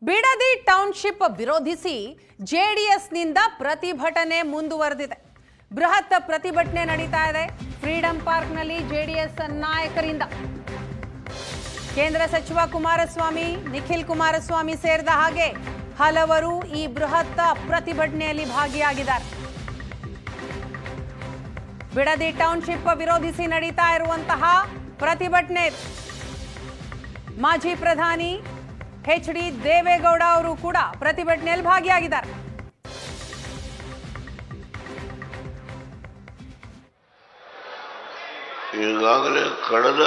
Bidadi township ವಿರೋಧಿಸಿ ಜೆಡಿಎಸ್ನಿಂದ ಪ್ರತಿಭಟನೆ ಮುಂದುವರೆದಿದೆ. ಬೃಹತ್ ಪ್ರತಿಭಟನೆ ನಡೀತಾ ಇದೆ ಫ್ರೀಡಂ ಪಾರ್ಕ್ನಲ್ಲಿ ಜೆಡಿಎಸ್ ನಾಯಕರಿಂದ. ಕೇಂದ್ರ ಸಚಿವ ಕುಮಾರಸ್ವಾಮಿ, ನಿಖಿಲ್ ಕುಮಾರಸ್ವಾಮಿ ಸೇರಿದ ಹಾಗೆ ಹಲವರು ಈ ಬೃಹತ್ ಪ್ರತಿಭಟನೆಯಲ್ಲಿ ಭಾಗಿಯಾಗಿದ್ದಾರೆ. ಬಿಡದಿ ಟೌನ್ಶಿಪ್ ವಿರೋಧಿಸಿ ನಡೀತಾ ಇರುವಂತಹ ಪ್ರತಿಭಟನೆ. ಮಾಜಿ ಪ್ರಧಾನಿ ಎಚ್.ಡಿ. ದೇವೇಗೌಡ ಅವರು ಕೂಡ ಪ್ರತಿಭಟನೆಯಲ್ಲಿ ಭಾಗಿಯಾಗಿದ್ದಾರೆ. ಈಗಾಗಲೇ ಕಳೆದ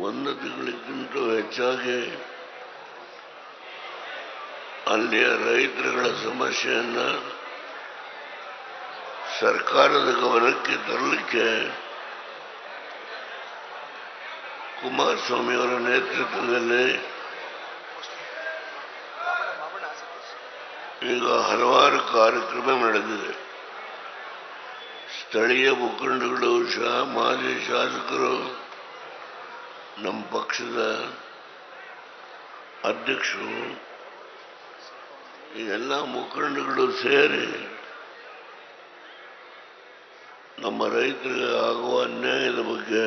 ಒಂದು ತಿಂಗಳಿಗಿಂತ ಹೆಚ್ಚಾಗಿ ಅಲ್ಲಿಯ ರೈತರುಗಳ ಸಮಸ್ಯೆಯನ್ನು ಸರ್ಕಾರದ ಗಮನಕ್ಕೆ ತರಲಿಕ್ಕೆ ಕುಮಾರಸ್ವಾಮಿ ಅವರ ನೇತೃತ್ವದಲ್ಲಿ ಈಗ ಹಲವಾರು ಕಾರ್ಯಕ್ರಮ ನಡೆದಿದೆ. ಸ್ಥಳೀಯ ಮುಖಂಡಗಳು, ಮಾಜಿ ಶಾಸಕರು, ನಮ್ಮ ಪಕ್ಷದ ಅಧ್ಯಕ್ಷರು, ಈ ಎಲ್ಲ ಮುಖಂಡಗಳು ಸೇರಿ ನಮ್ಮ ರೈತರಿಗೆ ಆಗುವ ಅನ್ಯಾಯದ ಬಗ್ಗೆ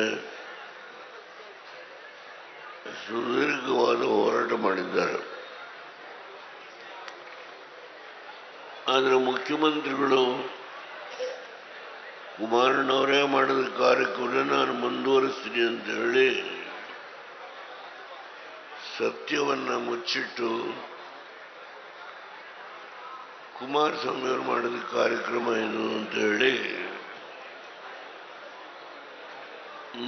ಸುದೀರ್ಘವಾದ ಹೋರಾಟ ಮಾಡಿದ್ದಾರೆ. ಆದರೆ ಮುಖ್ಯಮಂತ್ರಿಗಳು ಕುಮಾರಣ್ಣವರೇ ಮಾಡಿದ ಕಾರ್ಯಕ್ರಮ ನಾನು ಮುಂದುವರಿಸ್ತೀನಿ ಅಂತ ಹೇಳಿ ಸತ್ಯವನ್ನು ಮುಚ್ಚಿಟ್ಟು ಕುಮಾರಸ್ವಾಮಿ ಅವರು ಮಾಡಿದ ಕಾರ್ಯಕ್ರಮ ಇದು ಅಂತ ಹೇಳಿ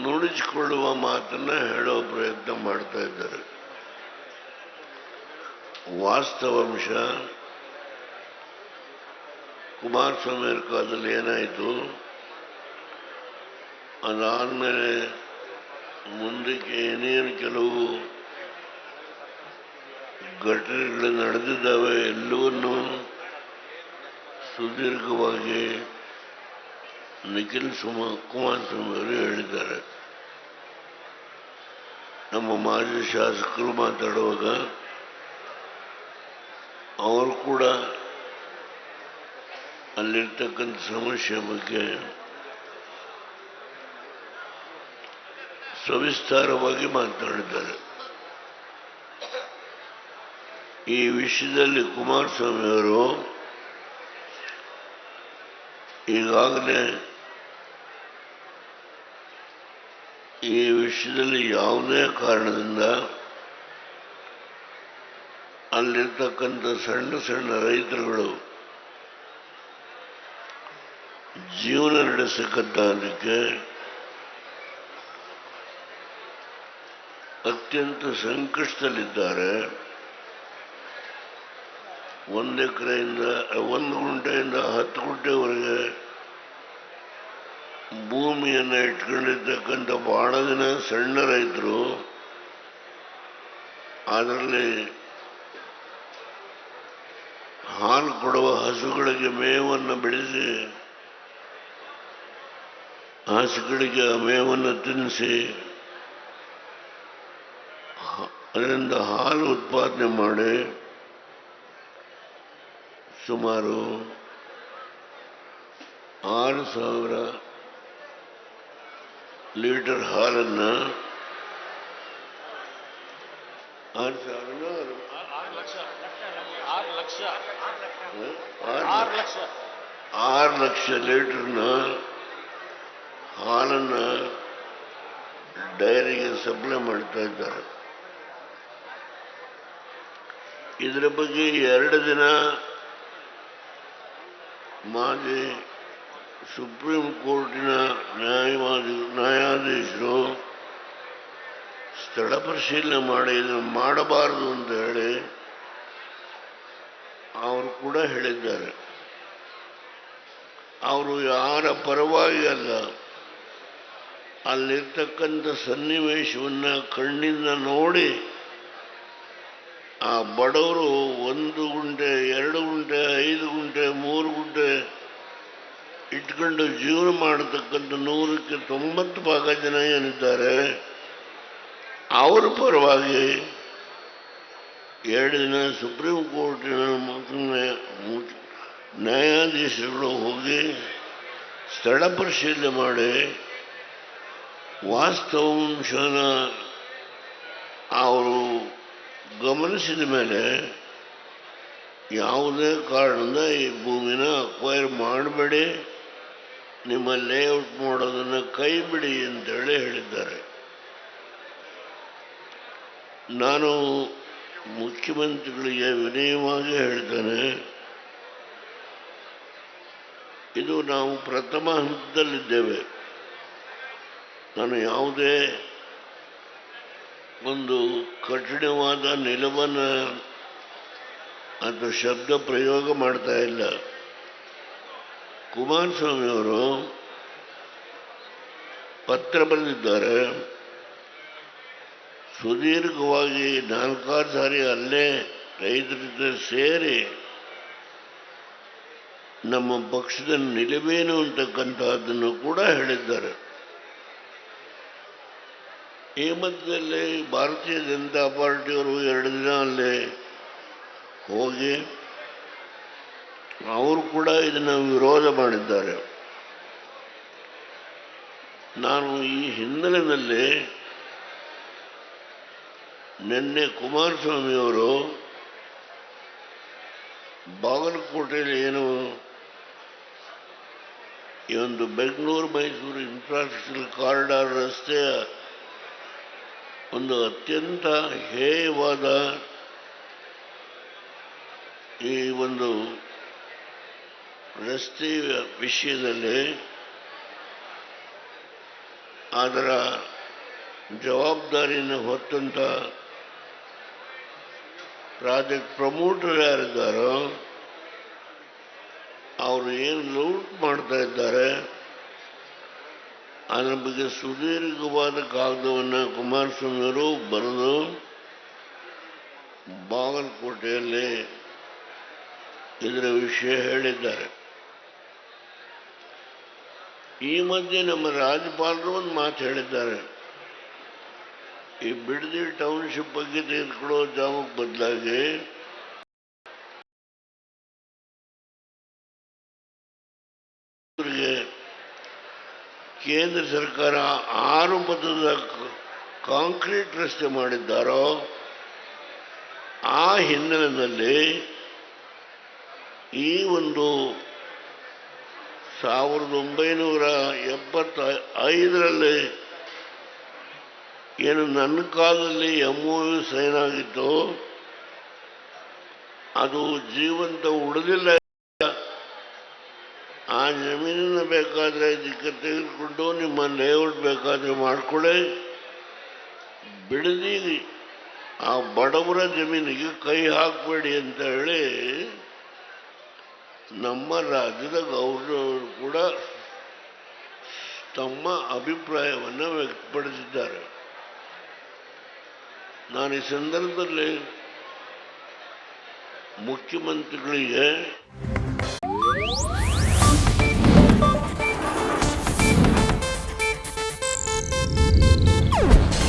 ನುಡಿಸಿಕೊಳ್ಳುವ ಮಾತನ್ನ ಹೇಳೋ ಪ್ರಯತ್ನ ಮಾಡ್ತಾ ಇದ್ದಾರೆ. ವಾಸ್ತವಾಂಶ ಕುಮಾರಸ್ವಾಮಿ ಅವರ ಕಾಲದಲ್ಲಿ ಏನಾಯಿತು, ಅದಾದಮೇಲೆ ಮುಂದಕ್ಕೆ ಏನೇನು ಕೆಲವು ಘಟನೆಗಳು ನಡೆದಿದ್ದಾವೆ ಎಲ್ಲವನ್ನೂ ಸುದೀರ್ಘವಾಗಿ ನಿಖಿಲ್ ಕುಮಾರಸ್ವಾಮಿ ಅವರು ಹೇಳಿದ್ದಾರೆ. ನಮ್ಮ ಮಾಜಿ ಶಾಸಕರು ಮಾತಾಡುವಾಗ ಅವರು ಕೂಡ ಅಲ್ಲಿರ್ತಕ್ಕಂಥ ಸಮಸ್ಯೆ ಬಗ್ಗೆ ಸವಿಸ್ತಾರವಾಗಿ ಮಾತನಾಡಿದ್ದಾರೆ. ಈ ವಿಷಯದಲ್ಲಿ ಕುಮಾರಸ್ವಾಮಿ ಅವರು ಈಗಾಗಲೇ ಈ ವಿಷಯದಲ್ಲಿ ಯಾವುದೇ ಕಾರಣದಿಂದ ಅಲ್ಲಿರ್ತಕ್ಕಂಥ ಸಣ್ಣ ಸಣ್ಣ ರೈತರುಗಳು ಜೀವನ ನಡೆಸಕ್ಕಂಥದಕ್ಕೆ ಅತ್ಯಂತ ಸಂಕಷ್ಟದಲ್ಲಿದ್ದಾರೆ. 1 ಎಕರೆಯಿಂದ 1 ಗುಂಟೆಯಿಂದ 10 ಗುಂಟೆವರೆಗೆ ಭೂಮಿಯನ್ನು ಇಟ್ಕೊಂಡಿರ್ತಕ್ಕಂಥ ಬಹಳ ಜನ ಸಣ್ಣ ರೈತರು, ಅದರಲ್ಲಿ ಹಾಲು ಕೊಡುವ ಹಸುಗಳಿಗೆ ಮೇವನ್ನು ಬೆಳೆಸಿ ಹಸುಗಳಿಗೆ ಮೇವನ್ನು ತಿನ್ನಿಸಿ ಅದರಿಂದ ಹಾಲು ಉತ್ಪಾದನೆ ಮಾಡಿ ಸುಮಾರು 6,000 ಲೀಟರ್ ಹಾಲನ್ನು 6 ಲಕ್ಷ ಲೀಟರ್ನ ಹಾಲನ್ನು ಡೈರಿಗೆ ಸಪ್ಲೈ ಮಾಡ್ತಾ ಇದ್ದಾರೆ. ಇದರ ಬಗ್ಗೆ 2 ದಿನ ಮಾಜಿ ಸುಪ್ರೀಂ ಕೋರ್ಟಿನ ನ್ಯಾಯಾಧೀಶರು ಸ್ಥಳ ಪರಿಶೀಲನೆ ಮಾಡಿ ಇದನ್ನು ಮಾಡಬಾರದು ಅಂತ ಹೇಳಿ ಅವರು ಕೂಡ ಹೇಳಿದ್ದಾರೆ. ಅವರು ಯಾರ ಪರವಾಗಿ ಅಲ್ಲ, ಅಲ್ಲಿರ್ತಕ್ಕಂಥ ಸನ್ನಿವೇಶವನ್ನು ಕಣ್ಣಿಂದ ನೋಡಿ ಆ ಬಡವರು 1 ಗುಂಟೆ 2 ಗುಂಟೆ 5 ಗುಂಟೆ 3 ಗುಂಟೆ ಇಟ್ಕೊಂಡು ಜೀವನ ಮಾಡತಕ್ಕಂಥ 100ಕ್ಕೆ 90 ಭಾಗ ಜನ ಏನಿದ್ದಾರೆ ಅವರ ಪರವಾಗಿ 2 ದಿನ ಸುಪ್ರೀಂ ಕೋರ್ಟಿನ ನ್ಯಾಯಾಧೀಶರು ಹೋಗಿ ಸ್ಥಳ ಪರಿಶೀಲನೆ ಮಾಡಿ ವಾಸ್ತವಾಂಶನ ಅವರು ಗಮನಿಸಿದ ಮೇಲೆ ಯಾವುದೇ ಕಾರಣದಿಂದ ಈ ಭೂಮಿನ ಅಕ್ವೈರ್ ಮಾಡಬೇಡಿ, ನಿಮ್ಮ ಲೇಔಟ್ ಮಾಡೋದನ್ನು ಕೈ ಬಿಡಿ ಅಂತೇಳಿ ಹೇಳಿದ್ದಾರೆ. ನಾನು ಮುಖ್ಯಮಂತ್ರಿಗಳಿಗೆ ವಿನಯವಾಗಿ ಹೇಳ್ತೇನೆ, ಇದು ನಾವು ಪ್ರಥಮ ಹಂತದಲ್ಲಿದ್ದೇವೆ. ನಾನು ಯಾವುದೇ ಒಂದು ಕಠಿಣವಾದ ನಿಲುವನ್ನು ಅಥವಾ ಶಬ್ದ ಪ್ರಯೋಗ ಮಾಡ್ತಾ ಇಲ್ಲ. ಕುಮಾರಸ್ವಾಮಿ ಅವರು ಪತ್ರ ಬರೆದಿದ್ದಾರೆ, ಸುದೀರ್ಘವಾಗಿ 4-6 ಸಾರಿ ಅಲ್ಲೇ ರೈತರ ಜೊತೆ ಸೇರಿ ನಮ್ಮ ಪಕ್ಷದ ನಿಲುವೇನು ಅಂತಕ್ಕಂಥದ್ದನ್ನು ಕೂಡ ಹೇಳಿದ್ದಾರೆ. ಈ ಮಧ್ಯದಲ್ಲಿ ಭಾರತೀಯ ಜನತಾ ಪಾರ್ಟಿಯವರು 2 ದಿನ ಅಲ್ಲೇ ಹೋಗಿ ಅವರು ಕೂಡ ಇದನ್ನು ವಿರೋಧ ಮಾಡಿದ್ದಾರೆ. ನಾನು ಈ ಹಿನ್ನೆಲೆಯಲ್ಲಿ ನಿನ್ನೆ ಕುಮಾರಸ್ವಾಮಿಯವರು ಬಾಗಲಕೋಟೆಯಲ್ಲಿ ಏನು ಈ ಒಂದು ಬೆಂಗಳೂರು ಮೈಸೂರು ಇನ್ಫ್ರಾಸ್ಟ್ರಕ್ಚರ್ ಕಾರಿಡಾರ್ ರಸ್ತೆಯ ಒಂದು ಅತ್ಯಂತ ಹೇಯವಾದ ಈ ಒಂದು ರಸ್ತೆಯ ವಿಷಯದಲ್ಲಿ ಅದರ ಜವಾಬ್ದಾರಿಯನ್ನು ಹೊತ್ತಂಥ ಪ್ರಾಜೆಕ್ಟ್ ಪ್ರಮೋಟರ್ ಯಾರಿದ್ದಾರೋ ಅವರು ಏನು ಲೂಟ್ ಮಾಡ್ತಾ ಇದ್ದಾರೆ ಅದರ ಬಗ್ಗೆ ಸುದೀರ್ಘವಾದ ಕಾಗದವನ್ನು ಕುಮಾರಸ್ವಾಮಿಯವರು ಬರೆದು ಬಾಗಲಕೋಟೆಯಲ್ಲಿ ಇದರ ವಿಷಯ ಹೇಳಿದ್ದಾರೆ. ಈ ಮಧ್ಯೆ ನಮ್ಮ ರಾಜ್ಯಪಾಲರು ಒಂದು ಮಾತು ಹೇಳಿದ್ದಾರೆ, ಈ ಬಿಡದಿ ಟೌನ್ಶಿಪ್ ಬಗ್ಗೆ ತೆಗೆದುಕೊಳ್ಳೋ ಜಾಮಕ್ಕೆ ಬದಲಾಗಿ ಕೇಂದ್ರ ಸರ್ಕಾರ 6 ಪಥದ ಕಾಂಕ್ರೀಟ್ ರಸ್ತೆ ಮಾಡಿದ್ದಾರೋ ಆ ಹಿನ್ನೆಲೆಯಲ್ಲಿ ಈ ಒಂದು 1975ರಲ್ಲಿ ಏನು ನನ್ನ ಕಾಲದಲ್ಲಿ MOU ಸೈನ್ ಆಗಿತ್ತು ಅದು ಜೀವಂತ ಉಳಿದಿಲ್ಲ. ಆ ಜಮೀನನ್ನು ಬೇಕಾದರೆ ಇದಕ್ಕೆ ತೆಗೆದುಕೊಂಡು ನಿಮ್ಮ ಲೇಔಟ್ ಬೇಕಾದರೆ ಮಾಡಿಕೊಳ್ಳಿ, ಬಿಡದಿ ಆ ಬಡವರ ಜಮೀನಿಗೆ ಕೈ ಹಾಕಬೇಡಿ ಅಂತ ಹೇಳಿ ನಮ್ಮ ರಾಜ್ಯದ ಗವರ್ನರ್ ಕೂಡ ತಮ್ಮ ಅಭಿಪ್ರಾಯವನ್ನು ವ್ಯಕ್ತಪಡಿಸಿದ್ದಾರೆ. ನಾನು ಈ ಸಂದರ್ಭದಲ್ಲಿ ಮುಖ್ಯಮಂತ್ರಿಗಳಿಗೆ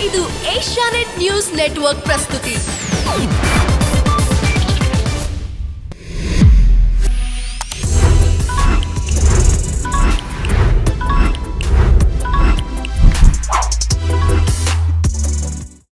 ಇದು ಏಷ್ಯಾನೆಟ್ ನ್ಯೂಸ್ ನೆಟ್ವರ್ಕ್ ಪ್ರಸ್ತುತಿ.